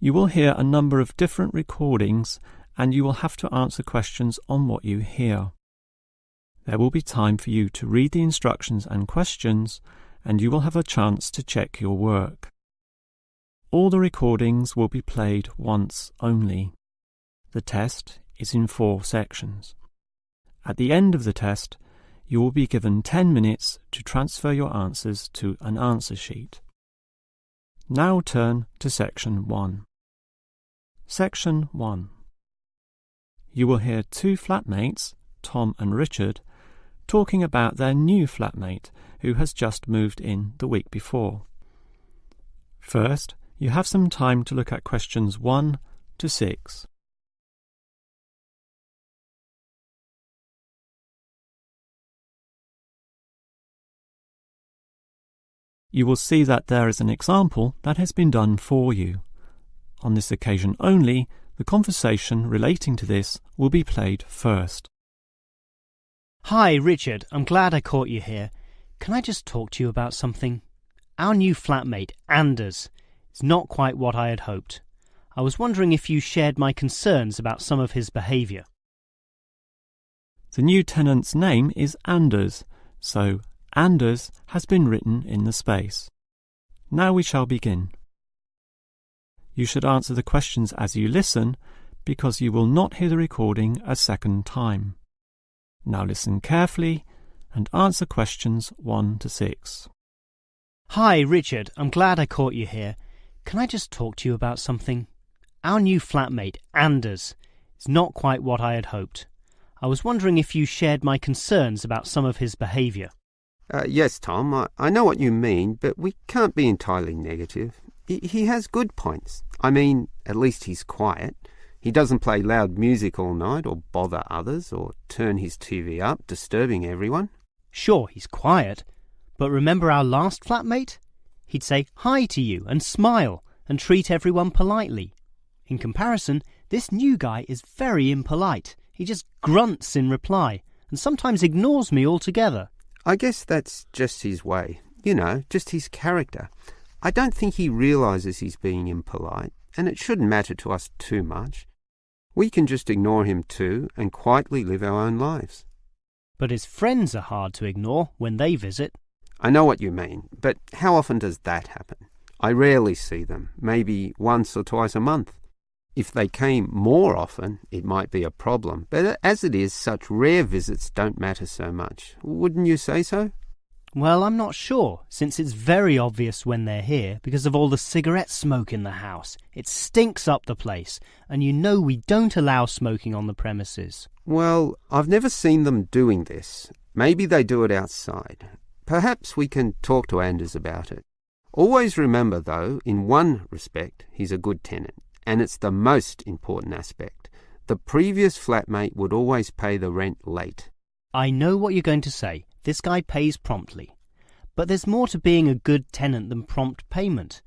You will hear a number of different recordings and you will have to answer questions on what you hear. There will be time for you to read the instructions and questions, and you will have a chance to check your work. All the recordings will be played once only. The test is in 4 sections. At the end of the test, you will be given 10 minutes to transfer your answers to an answer sheet. Now turn to Section 1. Section 1. You will hear 2 flatmates, Tom and Richard, talking about their new flatmate who has just moved in the week before. First, you have some time to look at questions 1 to 6. You will see that there is an example that has been done for you. On this occasion only, the conversation relating to this will be played first. Hi, Richard. I'm glad I caught you here. Can I just talk to you about something? Our new flatmate, Anders, is not quite what I had hoped. I was wondering if you shared my concerns about some of his behaviour. The new tenant's name is Anders, so Anders has been written in the space. Now we shall begin. You should answer the questions as you listen, because you will not hear the recording a second time. Now listen carefully and answer questions 1 to 6. Hi, Richard. I'm glad I caught you here. Can I just talk to you about something? Our new flatmate, Anders, is not quite what I had hoped. I was wondering if you shared my concerns about some of his behaviour. Yes, Tom, I know what you mean, but we can't be entirely negative. He has good points. I mean, at least he's quiet. He doesn't play loud music all night or bother others or turn his TV up, disturbing everyone. Sure, he's quiet, but remember our last flatmate? He'd say hi to you and smile and treat everyone politely. In comparison, this new guy is very impolite. He just grunts in reply and sometimes ignores me altogether. I guess that's just his way, just his character. I don't think he realises he's being impolite, and it shouldn't matter to us too much. We can just ignore him too and quietly live our own lives. But his friends are hard to ignore when they visit. I know what you mean, but how often does that happen? I rarely see them, maybe once or twice a month. If they came more often, it might be a problem, but as it is, such rare visits don't matter so much. Wouldn't you say so? Well, I'm not sure, since it's very obvious when they're here because of all the cigarette smoke in the house. It stinks up the place, and you know we don't allow smoking on the premises. Well, I've never seen them doing this. Maybe they do it outside. Perhaps we can talk to Anders about it. Always remember, though, in one respect, he's a good tenant. And it's the most important aspect. The previous flatmate would always pay the rent late. I know what you're going to say. This guy pays promptly. But there's more to being a good tenant than prompt payment.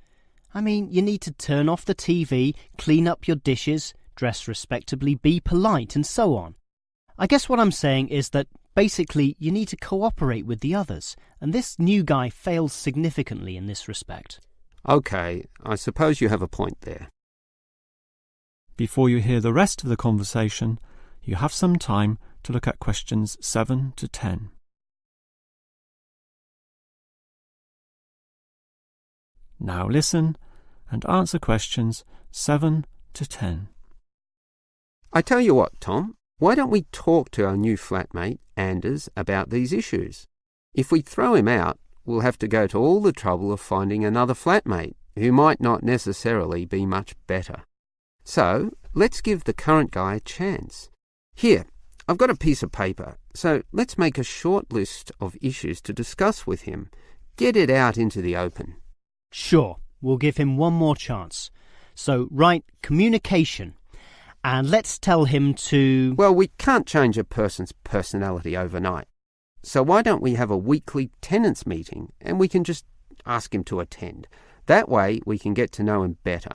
I mean, you need to turn off the TV, clean up your dishes, dress respectably, be polite, and so on. I guess what I'm saying is that basically you need to cooperate with the others, and this new guy fails significantly in this respect. OK, I suppose you have a point there. Before you hear the rest of the conversation, you have some time to look at questions 7 to 10. Now listen and answer questions 7 to 10. I tell you what, Tom, why don't we talk to our new flatmate, Anders, about these issues? If we throw him out, we'll have to go to all the trouble of finding another flatmate who might not necessarily be much better. So, let's give the current guy a chance. Here, I've got a piece of paper, so let's make a short list of issues to discuss with him. Get it out into the open. Sure, we'll give him one more chance. So, write communication, and let's tell him to... Well, we can't change a person's personality overnight. So why don't we have a weekly tenants meeting, and we can just ask him to attend. That way, we can get to know him better.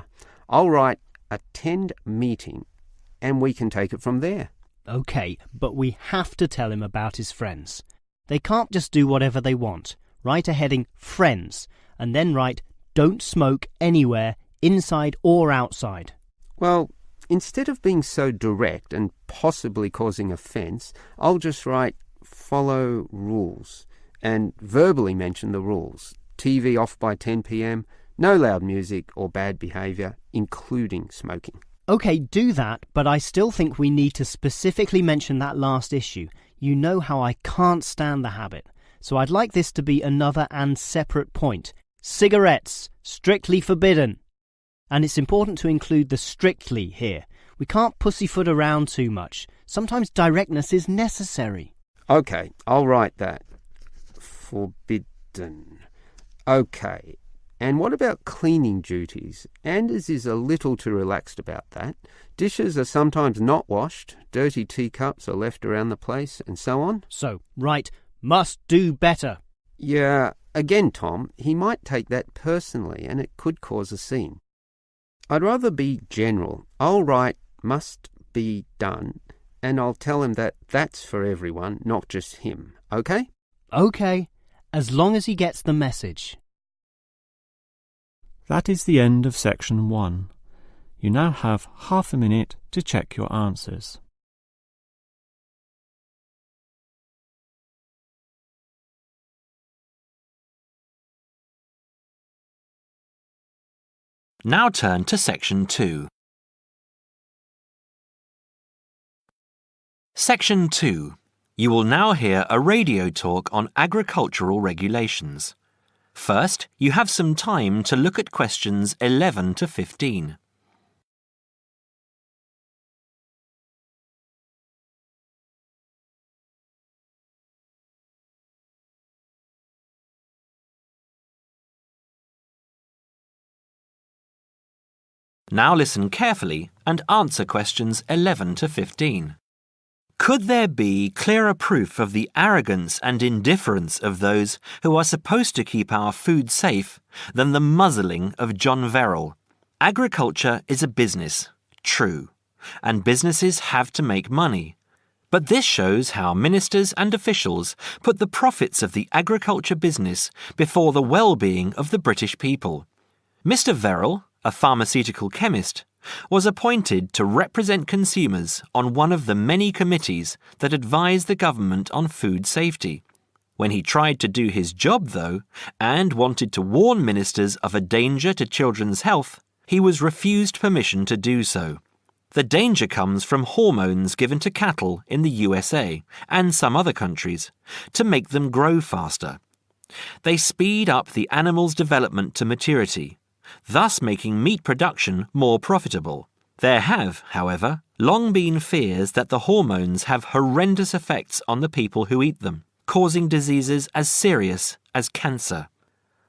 I'll write attend meeting, and we can take it from there. OK, but we have to tell him about his friends. They can't just do whatever they want. Write a heading friends, and then write don't smoke anywhere inside or outside? Well, instead of being so direct and possibly causing offence, I'll just write follow rules and verbally mention the rules. TV off by 10 p.m, no loud music or bad behaviour, including smoking. OK, do that, but I still think we need to specifically mention that last issue. You know how I can't stand the habit. So I'd like this to be another and separate point. Cigarettes, strictly forbidden. And it's important to include the strictly here. We can't pussyfoot around too much. Sometimes directness is necessary. OK, I'll write that. Forbidden. OK. And what about cleaning duties? Anders is a little too relaxed about that. Dishes are sometimes not washed, dirty teacups are left around the place, and so on. So, right, must do better. Yeah, again, Tom, he might take that personally and it could cause a scene. I'd rather be general. I'll write must be done and I'll tell him that that's for everyone, not just him. OK? OK, as long as he gets the message. That is the end of section 1. You now have half a minute to check your answers. Now turn to section 2. Section 2. You will now hear a radio talk on agricultural regulations. First, you have some time to look at questions 11 to 15. Now listen carefully and answer questions 11 to 15. Could there be clearer proof of the arrogance and indifference of those who are supposed to keep our food safe than the muzzling of John Verrill? Agriculture is a business, true, and businesses have to make money. But this shows how ministers and officials put the profits of the agriculture business before the well-being of the British people. Mr. Verrill, a pharmaceutical chemist, was appointed to represent consumers on one of the many committees that advise the government on food safety. When he tried to do his job, though, and wanted to warn ministers of a danger to children's health, he was refused permission to do so. The danger comes from hormones given to cattle in the USA and some other countries to make them grow faster. They speed up the animal's development to maturity, thus making meat production more profitable. There have, however, long been fears that the hormones have horrendous effects on the people who eat them, causing diseases as serious as cancer.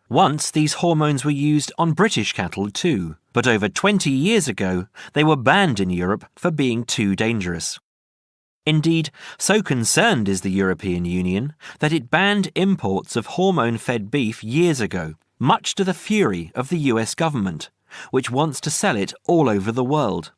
Once these hormones were used on British cattle too, but over 20 years ago they were banned in Europe for being too dangerous. Indeed, so concerned is the European Union that it banned imports of hormone-fed beef years ago, much to the fury of the US government, which wants to sell it all over the world.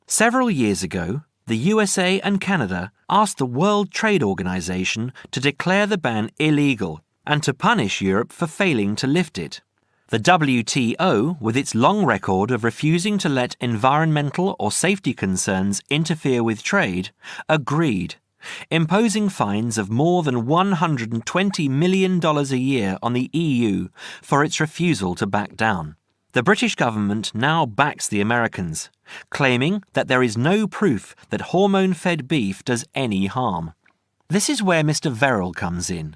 Several years ago, the USA and Canada asked the World Trade Organization to declare the ban illegal and to punish Europe for failing to lift it. The WTO, with its long record of refusing to let environmental or safety concerns interfere with trade, agreed, imposing fines of more than $120 million a year on the EU for its refusal to back down. The British government now backs the Americans, claiming that there is no proof that hormone-fed beef does any harm. This is where Mr. Verrill comes in.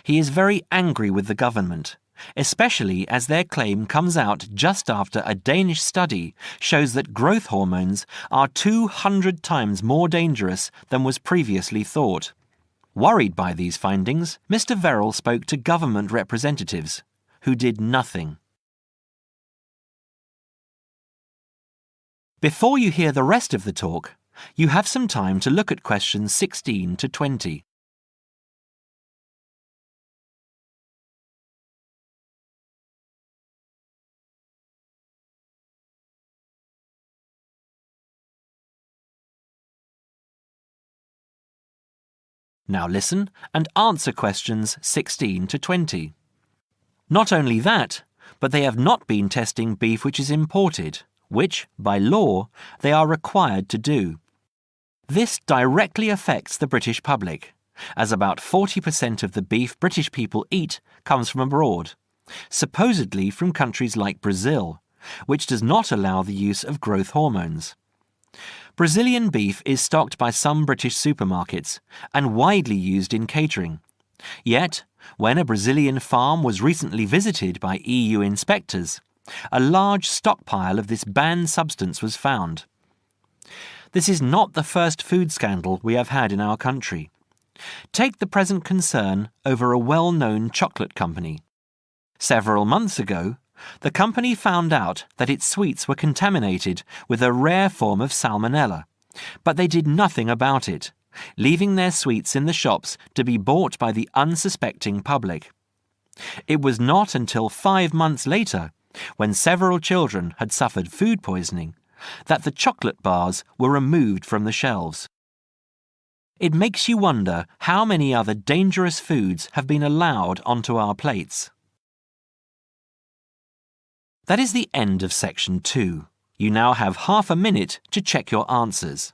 He is very angry with the government, especially as their claim comes out just after a Danish study shows that growth hormones are 200 times more dangerous than was previously thought. Worried by these findings, Mr. Verrill spoke to government representatives, who did nothing. Before you hear the rest of the talk, you have some time to look at questions 16 to 20. Now listen and answer questions 16 to 20. Not only that, but they have not been testing beef which is imported, which, by law, they are required to do. This directly affects the British public, as about 40% of the beef British people eat comes from abroad, supposedly from countries like Brazil, which does not allow the use of growth hormones. Brazilian beef is stocked by some British supermarkets and widely used in catering. Yet, when a Brazilian farm was recently visited by EU inspectors, a large stockpile of this banned substance was found. This is not the first food scandal we have had in our country. Take the present concern over a well-known chocolate company. Several months ago, the company found out that its sweets were contaminated with a rare form of salmonella, but they did nothing about it, leaving their sweets in the shops to be bought by the unsuspecting public. It was not until 5 months later, when several children had suffered food poisoning, that the chocolate bars were removed from the shelves. It makes you wonder how many other dangerous foods have been allowed onto our plates. That is the end of section 2. You now have half a minute to check your answers.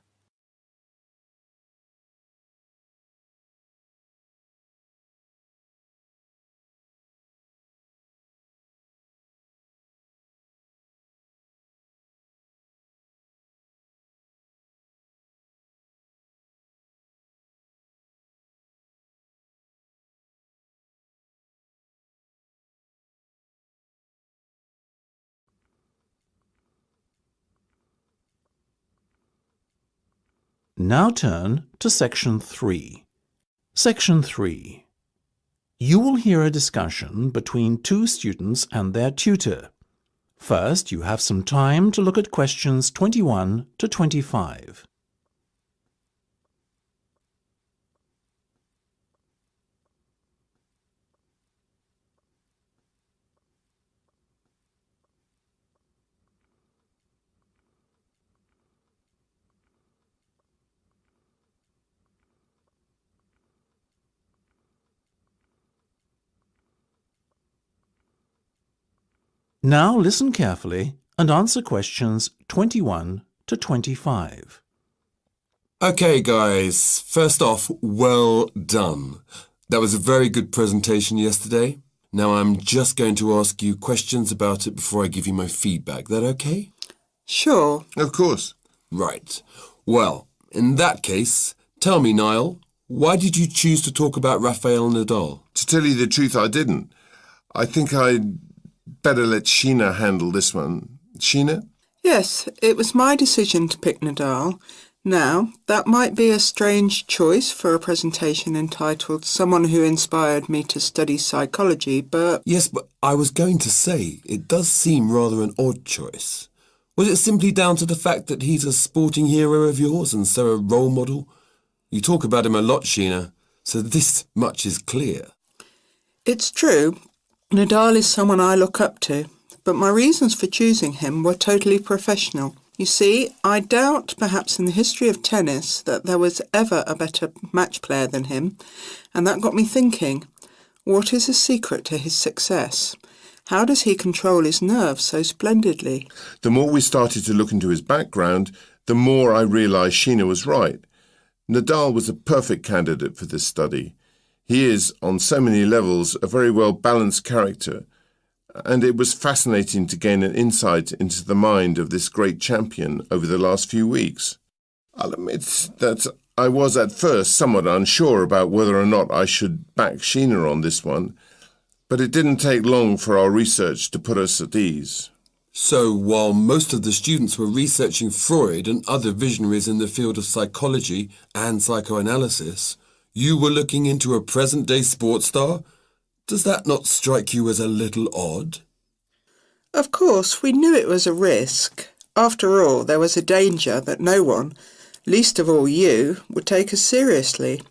Now turn to Section 3. Section 3. You will hear a discussion between two students and their tutor. First, you have some time to look at questions 21 to 25. Now listen carefully and answer questions 21 to 25. Okay, guys. First off, well done. That was a very good presentation yesterday. Now I'm just going to ask you questions about it before I give you my feedback. That okay? Sure. Of course. Right. Well, in that case, tell me, Niall, why did you choose to talk about Rafael Nadal? To tell you the truth, I didn't. I think I'd better let Sheena handle this one. Sheena? Yes, it was my decision to pick Nadal. Now, that might be a strange choice for a presentation entitled Someone Who Inspired Me to Study Psychology, but... Yes, but I was going to say, it does seem rather an odd choice. Was it simply down to the fact that he's a sporting hero of yours and so a role model? You talk about him a lot, Sheena, so this much is clear. It's true. Nadal is someone I look up to, but my reasons for choosing him were totally professional. You see, I doubt perhaps in the history of tennis that there was ever a better match player than him, and that got me thinking, what is the secret to his success? How does he control his nerves so splendidly? The more we started to look into his background, the more I realised Sheena was right. Nadal was a perfect candidate for this study. He is, on so many levels, a very well-balanced character, and it was fascinating to gain an insight into the mind of this great champion over the last few weeks. I'll admit that I was at first somewhat unsure about whether or not I should back Sheena on this one, but it didn't take long for our research to put us at ease. So, while most of the students were researching Freud and other visionaries in the field of psychology and psychoanalysis, you were looking into a present-day sports star? Does that not strike you as a little odd? Of course, we knew it was a risk. After all, there was a danger that no one, least of all you, would take us seriously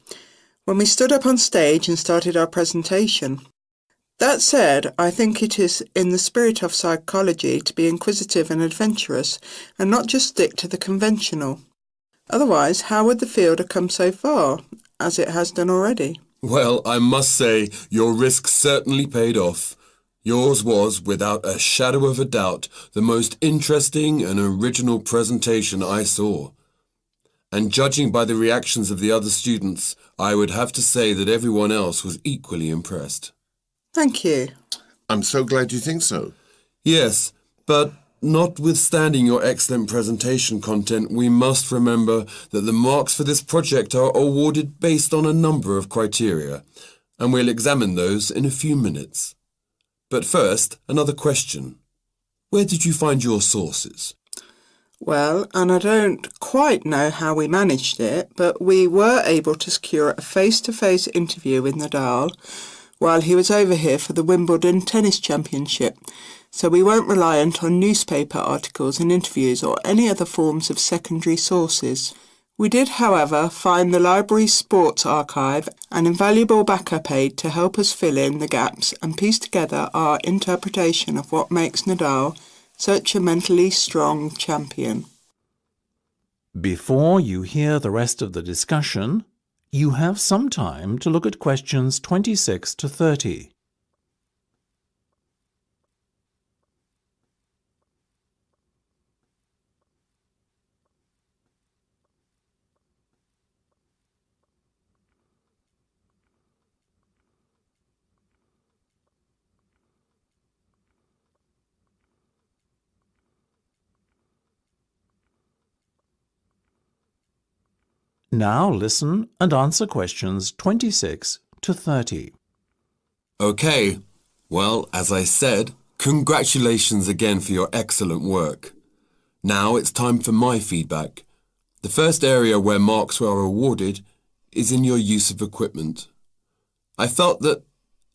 when we stood up on stage and started our presentation. That said, I think it is in the spirit of psychology to be inquisitive and adventurous and not just stick to the conventional. Otherwise, how would the field have come so far, as it has done already? Well, I must say, your risk certainly paid off. Yours was, without a shadow of a doubt, the most interesting and original presentation I saw. And judging by the reactions of the other students, I would have to say that everyone else was equally impressed. Thank you. I'm so glad you think so. Yes, but notwithstanding your excellent presentation content, we must remember that the marks for this project are awarded based on a number of criteria, and we'll examine those in a few minutes. But first, another question. Where did you find your sources? Well, and I don't quite know how we managed it, but we were able to secure a face-to-face interview with Nadal while he was over here for the Wimbledon Tennis Championship, so we weren't reliant on newspaper articles and interviews or any other forms of secondary sources. We did, however, find the library's sports archive an invaluable backup aid to help us fill in the gaps and piece together our interpretation of what makes Nadal such a mentally strong champion. Before you hear the rest of the discussion, you have some time to look at questions 26 to 30. Now listen and answer questions 26 to 30. Okay, well, as I said, congratulations again for your excellent work. Now it's time for my feedback. The first area where marks were awarded is in your use of equipment. I felt that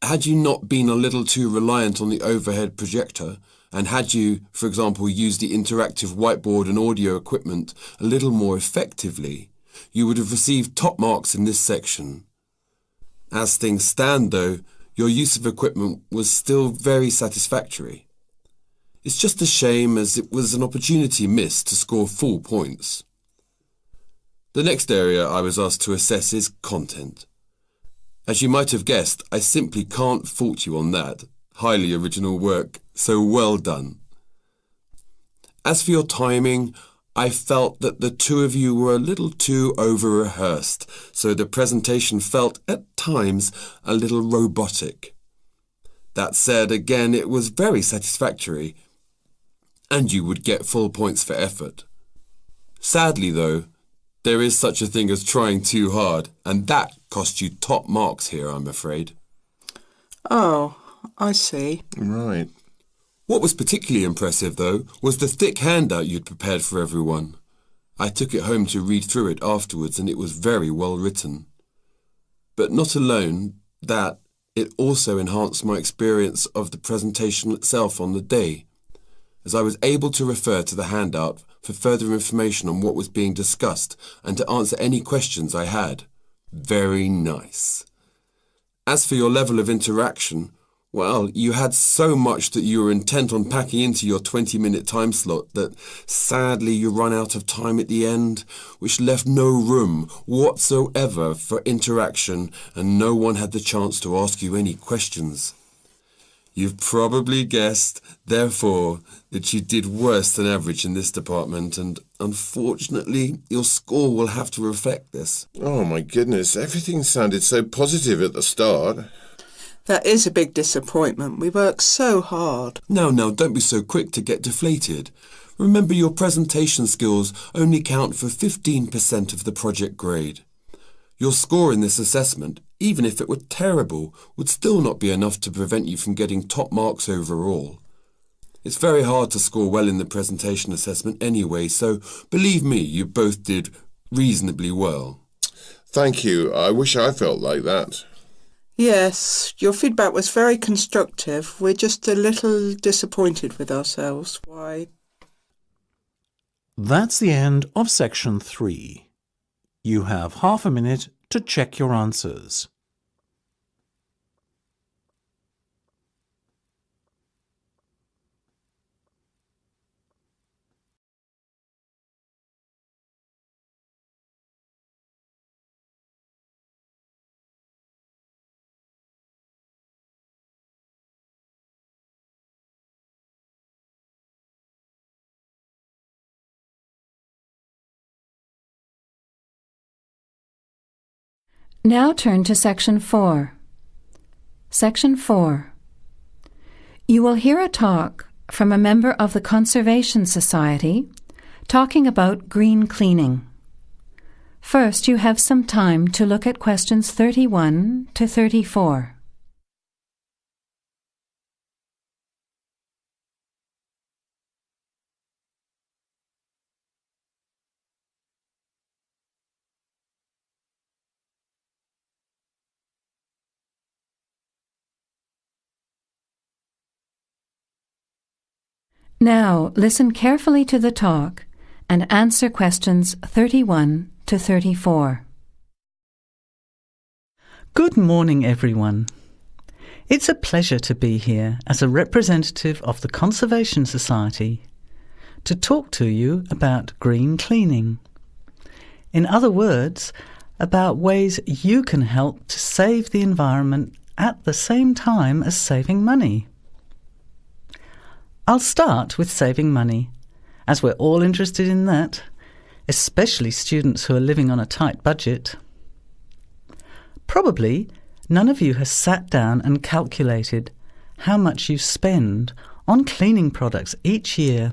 had you not been a little too reliant on the overhead projector, and had you, for example, used the interactive whiteboard and audio equipment a little more effectively, you would have received top marks in this section. As things stand, though, your use of equipment was still very satisfactory. It's just a shame as it was an opportunity missed to score full points. The next area I was asked to assess is content. As you might have guessed, I simply can't fault you on that. Highly original work, so well done. As for your timing, I felt that the two of you were a little too over-rehearsed, so the presentation felt at times a little robotic. That said, again, it was very satisfactory, and you would get full points for effort. Sadly, though, there is such a thing as trying too hard, and that cost you top marks here, I'm afraid. Oh, I see. Right. What was particularly impressive, though, was the thick handout you'd prepared for everyone. I took it home to read through it afterwards, and it was very well written. But not alone that, it also enhanced my experience of the presentation itself on the day, as I was able to refer to the handout for further information on what was being discussed and to answer any questions I had. Very nice. As for your level of interaction, well, you had so much that you were intent on packing into your 20-minute time slot that sadly you ran out of time at the end, which left no room whatsoever for interaction and no one had the chance to ask you any questions. You've probably guessed, therefore, that you did worse than average in this department, and unfortunately, your score will have to reflect this. Oh my goodness, everything sounded so positive at the start. That is a big disappointment. We worked so hard. Now, don't be so quick to get deflated. Remember, your presentation skills only count for 15% of the project grade. Your score in this assessment, even if it were terrible, would still not be enough to prevent you from getting top marks overall. It's very hard to score well in the presentation assessment anyway, so believe me, you both did reasonably well. Thank you. I wish I felt like that. Yes, your feedback was very constructive. We're just a little disappointed with ourselves. Why? That's the end of section 3. You have half a minute to check your answers. Now turn to Section 4. Section 4. You will hear a talk from a member of the Conservation Society talking about green cleaning. First, you have some time to look at questions 31 to 34. Now, listen carefully to the talk and answer questions 31 to 34. Good morning, everyone. It's a pleasure to be here as a representative of the Conservation Society to talk to you about green cleaning. In other words, about ways you can help to save the environment at the same time as saving money. I'll start with saving money, as we're all interested in that, especially students who are living on a tight budget. Probably none of you has sat down and calculated how much you spend on cleaning products each year,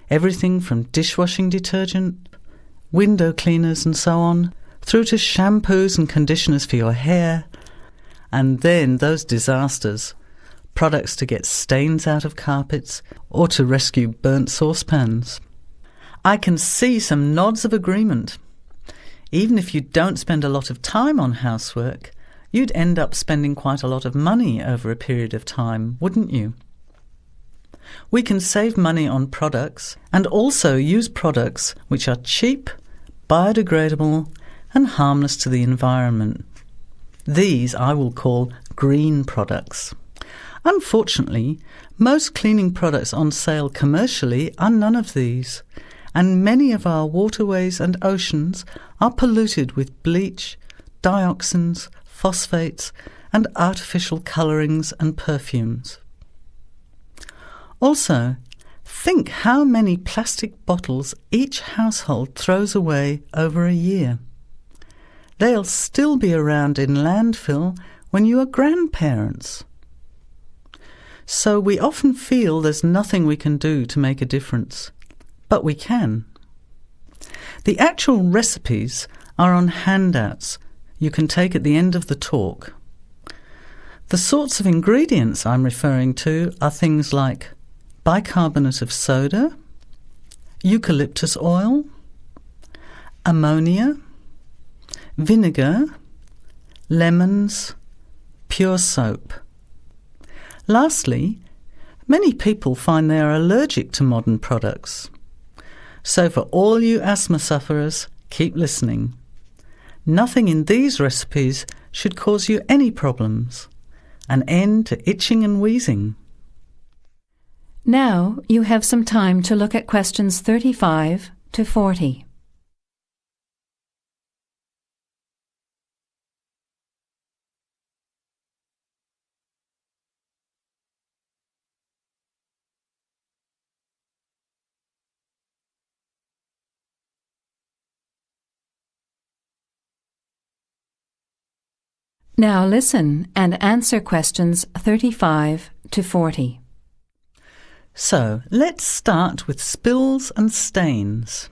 everything from dishwashing detergent, window cleaners and so on, through to shampoos and conditioners for your hair, and then those disasters, products to get stains out of carpets or to rescue burnt saucepans. I can see some nods of agreement. Even if you don't spend a lot of time on housework, you'd end up spending quite a lot of money over a period of time, wouldn't you? We can save money on products and also use products which are cheap, biodegradable and harmless to the environment. These I will call green products. Unfortunately, most cleaning products on sale commercially are none of these, and many of our waterways and oceans are polluted with bleach, dioxins, phosphates, and artificial colourings and perfumes. Also, think how many plastic bottles each household throws away over a year. They'll still be around in landfill when you are grandparents. So we often feel there's nothing we can do to make a difference, but we can. The actual recipes are on handouts you can take at the end of the talk. The sorts of ingredients I'm referring to are things like bicarbonate of soda, eucalyptus oil, ammonia, vinegar, lemons, pure soap. Lastly, many people find they are allergic to modern products. So for all you asthma sufferers, keep listening. Nothing in these recipes should cause you any problems. An end to itching and wheezing. Now you have some time to look at questions 35 to 40. Now listen and answer questions 35 to 40. So, let's start with spills and stains.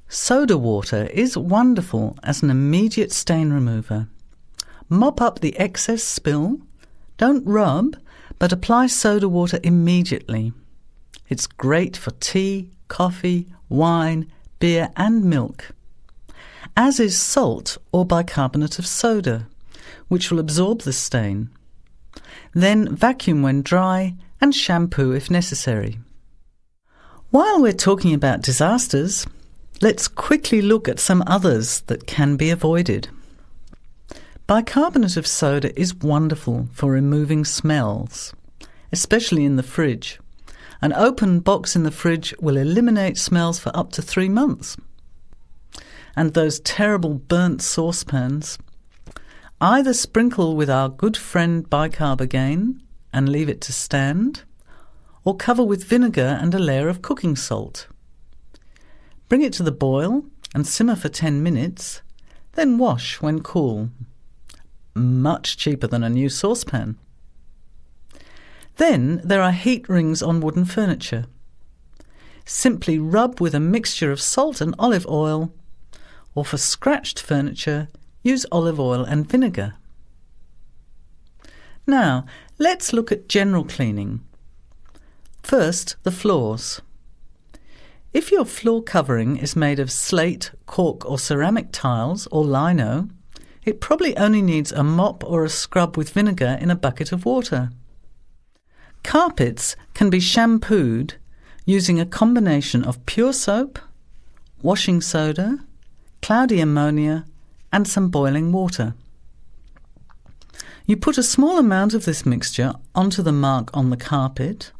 Soda water is wonderful as an immediate stain remover. Mop up the excess spill, don't rub, but apply soda water immediately. It's great for tea, coffee, wine, beer and milk. As is salt or bicarbonate of soda, which will absorb the stain. Then vacuum when dry and shampoo if necessary. While we're talking about disasters, let's quickly look at some others that can be avoided. Bicarbonate of soda is wonderful for removing smells, especially in the fridge. An open box in the fridge will eliminate smells for up to 3 months. And those terrible burnt saucepans, either sprinkle with our good friend bicarb again and leave it to stand, or cover with vinegar and a layer of cooking salt. Bring it to the boil and simmer for 10 minutes, Then wash when cool. Much cheaper than a new saucepan. Then there are heat rings on wooden furniture. Simply rub with a mixture of salt and olive oil, or for scratched furniture, use olive oil and vinegar. Now, let's look at general cleaning. First, the floors. If your floor covering is made of slate, cork or ceramic tiles or lino, it probably only needs a mop or a scrub with vinegar in a bucket of water. Carpets can be shampooed using a combination of pure soap, washing soda, cloudy ammonia and some boiling water. You put a small amount of this mixture onto the mark on the carpet,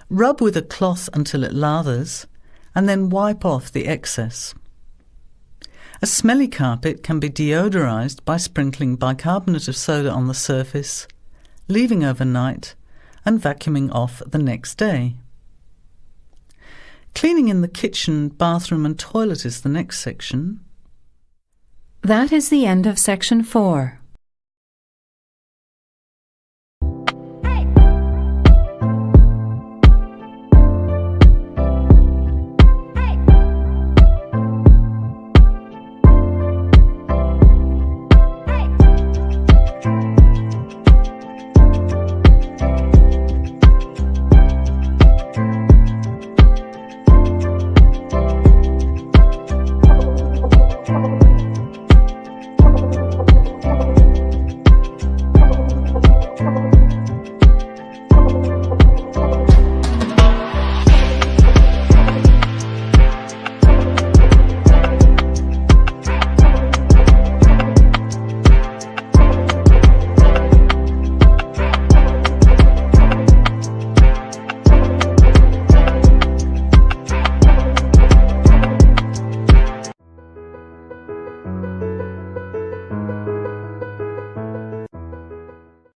rub with a cloth until it lathers, and then wipe off the excess. A smelly carpet can be deodorized by sprinkling bicarbonate of soda on the surface, leaving overnight, and vacuuming off the next day. Cleaning in the kitchen, bathroom and toilet is the next section. That is the end of Section 4.